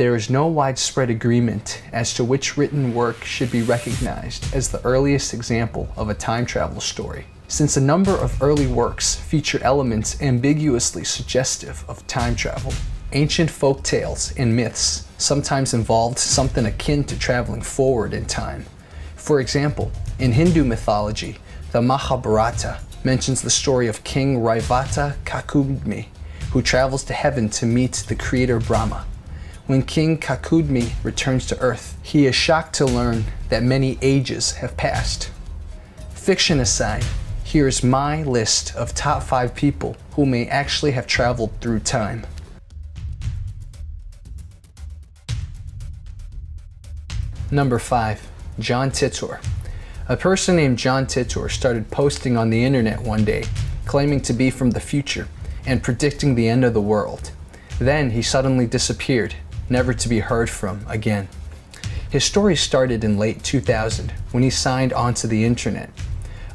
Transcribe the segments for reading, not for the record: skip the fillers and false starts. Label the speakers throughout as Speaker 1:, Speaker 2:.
Speaker 1: there is no widespread agreement as to which written work should be recognized as the earliest example of a time travel story, since a number of early works feature elements ambiguously suggestive of time travel. Ancient folk tales and myths sometimes involved something akin to traveling forward in time. For example, in Hindu mythology, the Mahabharata mentions the story of King Raivata Kakudmi, who travels to heaven to meet the creator Brahma. When King Kakudmi returns to Earth, he is shocked to learn that many ages have passed. Fiction aside, here is my list of top 5 people who may actually have traveled through time. Number 5. John Titor. A person named John Titor started posting on the internet one day, claiming to be from the future and predicting the end of the world. Then he suddenly disappeared, never to be heard from again. His story started in late 2000 when he signed onto the internet.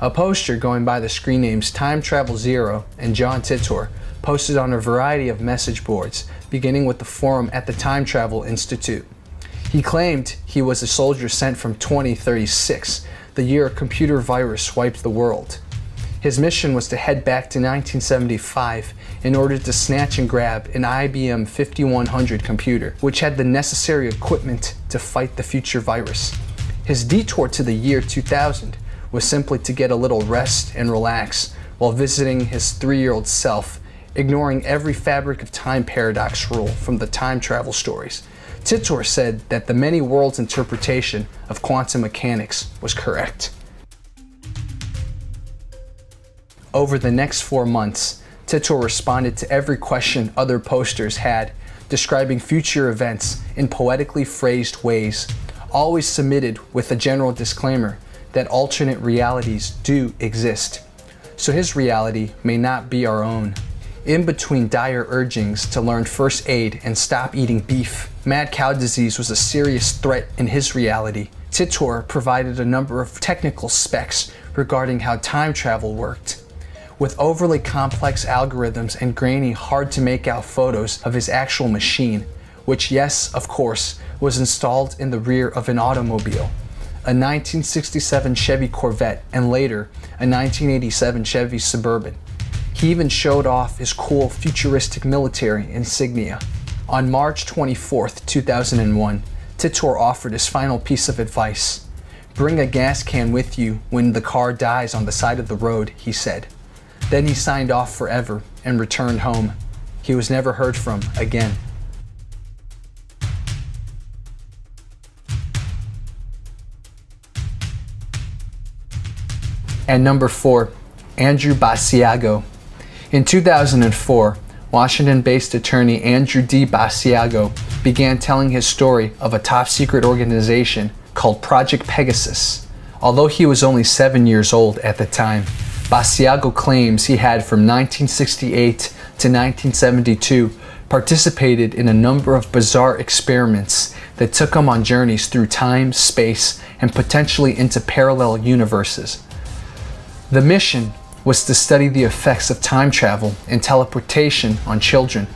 Speaker 1: A poster going by the screen names Time Travel Zero and John Titor posted on a variety of message boards, beginning with the forum at the Time Travel Institute. He claimed he was a soldier sent from 2036, the year a computer virus wiped the world. His mission was to head back to 1975 in order to snatch and grab an IBM 5100 computer, which had the necessary equipment to fight the future virus. His detour to the year 2000 was simply to get a little rest and relax while visiting his 3-year-old self, ignoring every fabric of time paradox rule from the time travel stories. Titor said that the many worlds interpretation of quantum mechanics was correct. Over the next 4 months, Titor responded to every question other posters had, describing future events in poetically phrased ways, always submitted with a general disclaimer that alternate realities do exist, so his reality may not be our own. In between dire urgings to learn first aid and stop eating beef, mad cow disease was a serious threat in his reality. Titor provided a number of technical specs regarding how time travel worked. With overly complex algorithms and grainy, hard-to-make-out photos of his actual machine, which, yes, of course, was installed in the rear of an automobile, a 1967 Chevy Corvette and later a 1987 Chevy Suburban. He even showed off his cool futuristic military insignia. On March 24, 2001, Titor offered his final piece of advice. "Bring a gas can with you when the car dies on the side of the road," he said. Then he signed off forever and returned home. He was never heard from again. And number 4, Andrew Basiago. In 2004, Washington-based attorney Andrew D. Basiago began telling his story of a top-secret organization called Project Pegasus. Although he was only 7 years old at the time, Basiago claims he had from 1968 to 1972 participated in a number of bizarre experiments that took him on journeys through time, space, and potentially into parallel universes. The mission was to study the effects of time travel and teleportation on children,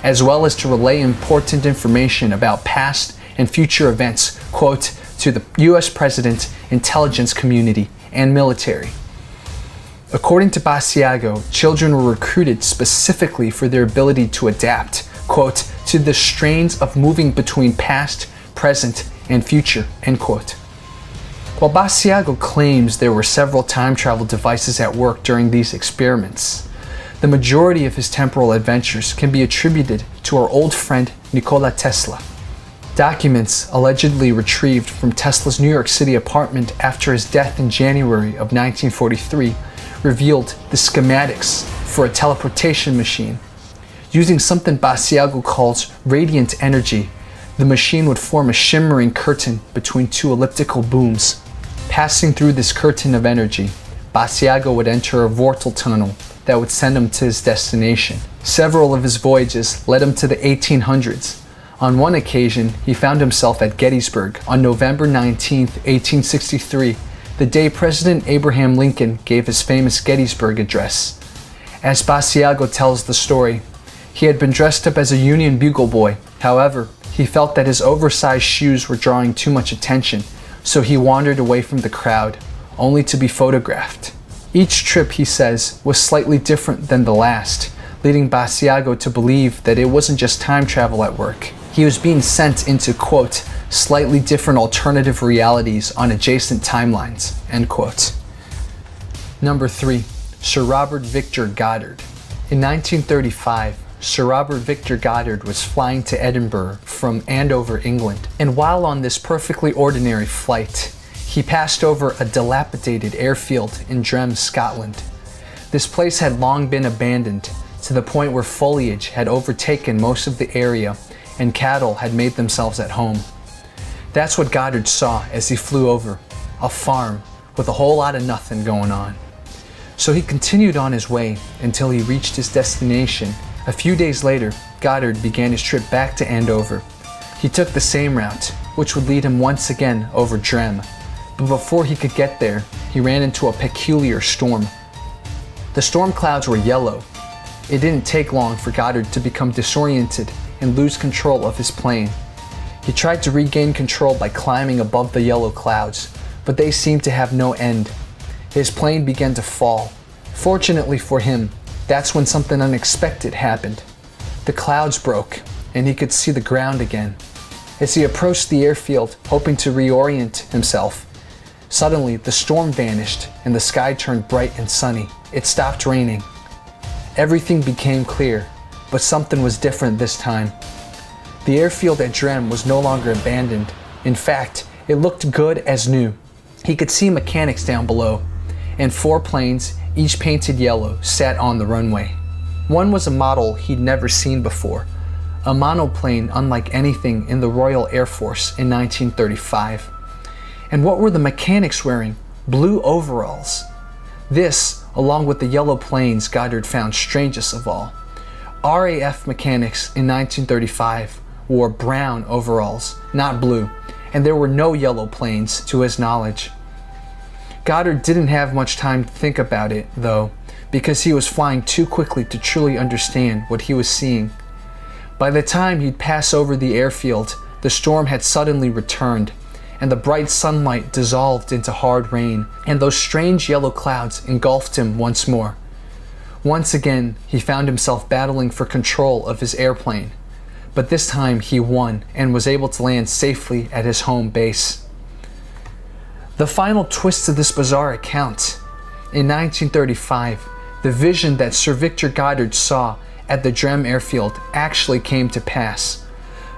Speaker 1: as well as to relay important information about past and future events, quote, to the US President, intelligence community, and military. According to Basiago, children were recruited specifically for their ability to adapt, quote, to the strains of moving between past, present, and future, end quote. While Basiago claims there were several time travel devices at work during these experiments, the majority of his temporal adventures can be attributed to our old friend Nikola Tesla. Documents allegedly retrieved from Tesla's New York City apartment after his death in January of 1943 revealed the schematics for a teleportation machine. Using something Basiago calls radiant energy, the machine would form a shimmering curtain between 2 elliptical booms. Passing through this curtain of energy, Basiago would enter a vortal tunnel that would send him to his destination. Several of his voyages led him to the 1800s. On one occasion, he found himself at Gettysburg on November 19, 1863, the day President Abraham Lincoln gave his famous Gettysburg Address. As Basiago tells the story, he had been dressed up as a Union bugle boy. However, He felt that his oversized shoes were drawing too much attention, so he wandered away from the crowd, only to be photographed. Each trip, he says, was slightly different than the last, leading Basiago to believe that it wasn't just time travel at work. He was being sent into, quote, slightly different alternative realities on adjacent timelines, end quote. Number 3. Sir Robert Victor Goddard. In 1935, Sir Robert Victor Goddard was flying to Edinburgh from Andover, England, and while on this perfectly ordinary flight, he passed over a dilapidated airfield in Drem, Scotland. This place had long been abandoned, to the point where foliage had overtaken most of the area and cattle had made themselves at home. That's what Goddard saw as he flew over, a farm with a whole lot of nothing going on. So he continued on his way until he reached his destination. A few days later, Goddard began his trip back to Andover. He took the same route, which would lead him once again over Drem. But before he could get there, he ran into a peculiar storm. The storm clouds were yellow. It didn't take long for Goddard to become disoriented and lose control of his plane. He tried to regain control by climbing above the yellow clouds, but they seemed to have no end. His plane began to fall. Fortunately for him, that's when something unexpected happened. The clouds broke, and he could see the ground again. As he approached the airfield, hoping to reorient himself, suddenly the storm vanished and the sky turned bright and sunny. It stopped raining. Everything became clear, but something was different this time. The airfield at Drem was no longer abandoned. In fact, it looked good as new. He could see mechanics down below, and 4 planes, each painted yellow, sat on the runway. One was a model he'd never seen before, a monoplane unlike anything in the Royal Air Force in 1935. And what were the mechanics wearing? Blue overalls. This, along with the yellow planes, Goddard found strangest of all. RAF mechanics in 1935 wore brown overalls, not blue, and there were no yellow planes to his knowledge. Goddard didn't have much time to think about it, though, because he was flying too quickly to truly understand what he was seeing. By the time he'd pass over the airfield, the storm had suddenly returned, and the bright sunlight dissolved into hard rain, and those strange yellow clouds engulfed him once more. Once again, he found himself battling for control of his airplane, but this time he won and was able to land safely at his home base. The final twist to this bizarre account. In 1935, the vision that Sir Victor Goddard saw at the Drem airfield actually came to pass.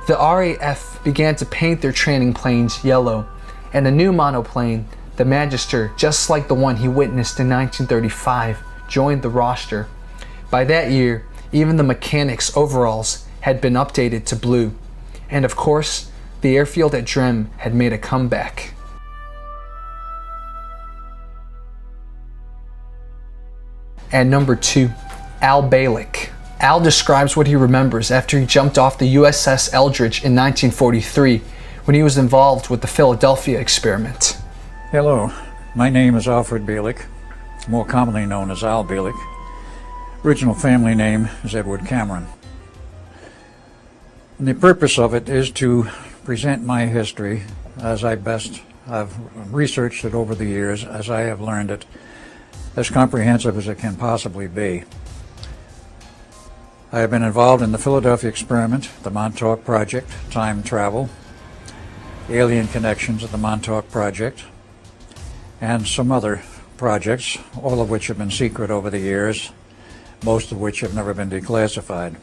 Speaker 1: The RAF began to paint their training planes yellow, and a new monoplane, the Magister, just like the one he witnessed in 1935, joined the roster. By that year, even the mechanics' overalls had been updated to blue, and of course, the airfield at Drem had made a comeback. At number 2, Al Bielek. Al describes what he remembers after he jumped off the USS Eldridge in 1943 when he was involved with the Philadelphia experiment.
Speaker 2: Hello, my name is Alfred Bielek, more commonly known as Al Bielek. Original family name is Edward Cameron. And the purpose of it is to present my history as I best have researched it over the years, as I have learned it, as comprehensive as it can possibly be. I have been involved in the Philadelphia experiment, the Montauk Project, time travel, alien connections at the Montauk Project, and some other projects, all of which have been secret over the years, most of which have never been declassified,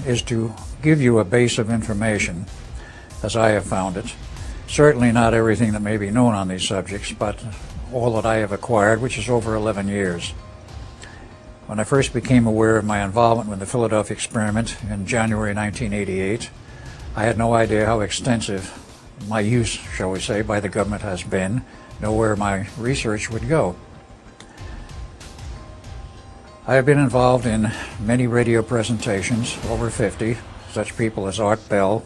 Speaker 2: is to give you a base of information as I have found it. Certainly not everything that may be known on these subjects, but all that I have acquired, which is over 11 years. When I first became aware of my involvement with the Philadelphia experiment in January 1988, I had no idea how extensive my use, shall we say, by the government has been, nor where my research would go. I have been involved in many radio presentations, over 50, such people as Art Bell,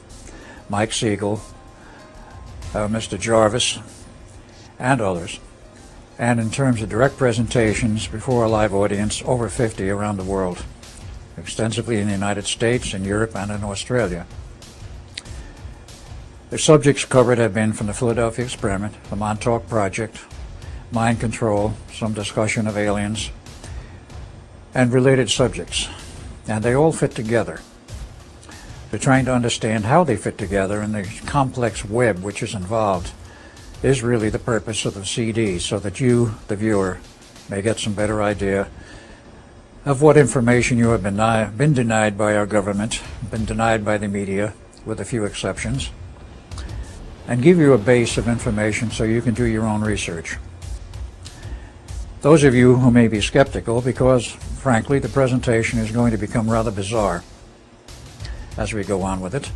Speaker 2: Mike Siegel, Mr. Jarvis, and others. And in terms of direct presentations before a live audience, over 50 around the world, extensively in the United States, in Europe, and in Australia. The subjects covered have been from the Philadelphia Experiment, the Montauk Project, mind control, some discussion of aliens, and related subjects. And they all fit together. They're trying to understand how they fit together, and the complex web which is involved is really the purpose of the CD, so that you, the viewer, may get some better idea of what information you have been denied by our government, been denied by the media, with a few exceptions, and give you a base of information so you can do your own research. Those of you who may be skeptical, because frankly the presentation is going to become rather bizarre as we go on with it.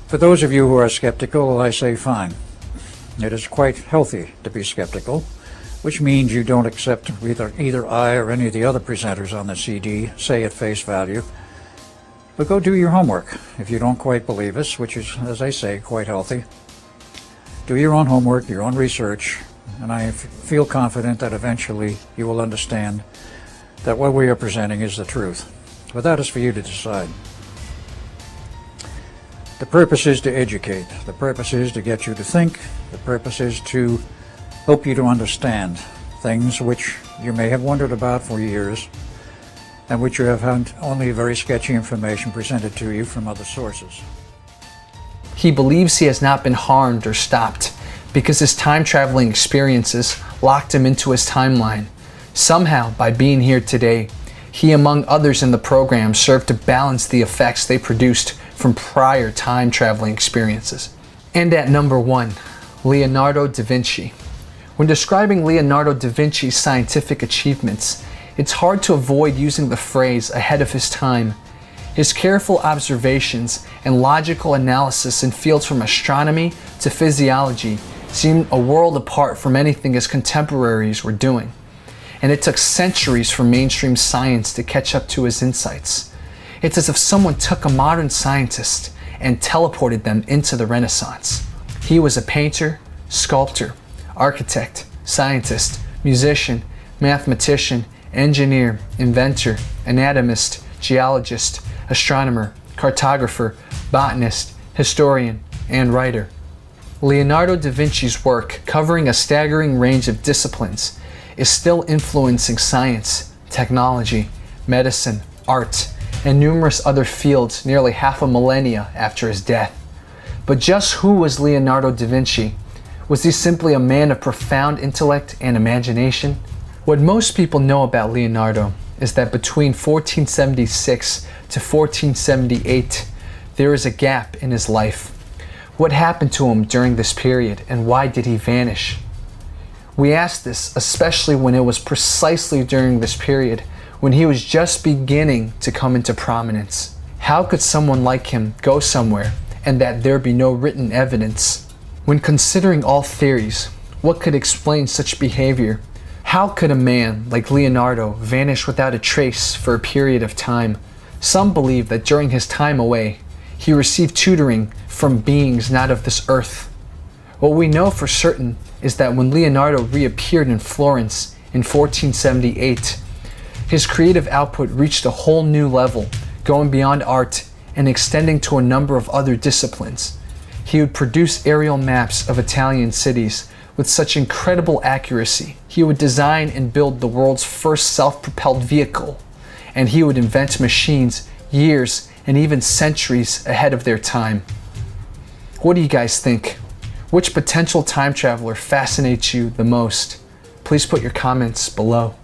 Speaker 2: For those of you who are skeptical, I say fine. It is quite healthy to be skeptical, which means you don't accept either I or any of the other presenters on the CD say at face value. But go do your homework. If you don't quite believe us, which is, as I say, quite healthy, do your own homework, your own research, and I feel confident that eventually you will understand that what we are presenting is the truth. But that is for you to decide. The purpose is to educate. The purpose is to get you to think. The purpose is to help you to understand things which you may have wondered about for years, and which you have had only very sketchy information presented to you from other sources.
Speaker 1: He believes he has not been harmed or stopped because his time-traveling experiences locked him into his timeline. Somehow, by being here today, he, among others in the program, served to balance the effects they produced from prior time-traveling experiences. And at number 1, Leonardo da Vinci. When describing Leonardo da Vinci's scientific achievements, it's hard to avoid using the phrase ahead of his time. His careful observations and logical analysis in fields from astronomy to physiology seemed a world apart from anything his contemporaries were doing. And it took centuries for mainstream science to catch up to his insights. It's as if someone took a modern scientist and teleported them into the Renaissance. He was a painter, sculptor, architect, scientist, musician, mathematician, engineer, inventor, anatomist, geologist, astronomer, cartographer, botanist, historian, and writer. Leonardo da Vinci's work, covering a staggering range of disciplines, is still influencing science, technology, medicine, art, and numerous other fields nearly half a millennia after his death. But just who was Leonardo da Vinci? Was he simply a man of profound intellect and imagination? What most people know about Leonardo is that between 1476 to 1478, there is a gap in his life. What happened to him during this period, and why did he vanish? We ask this especially when it was precisely during this period when he was just beginning to come into prominence. How could someone like him go somewhere and that there be no written evidence? When considering all theories, what could explain such behavior? How could a man like Leonardo vanish without a trace for a period of time? Some believe that during his time away, he received tutoring from beings not of this earth. What we know for certain is that when Leonardo reappeared in Florence in 1478, his creative output reached a whole new level, going beyond art and extending to a number of other disciplines. He would produce aerial maps of Italian cities with such incredible accuracy. He would design and build the world's first self-propelled vehicle, and he would invent machines years and even centuries ahead of their time. What do you guys think? Which potential time traveler fascinates you the most? Please put your comments below.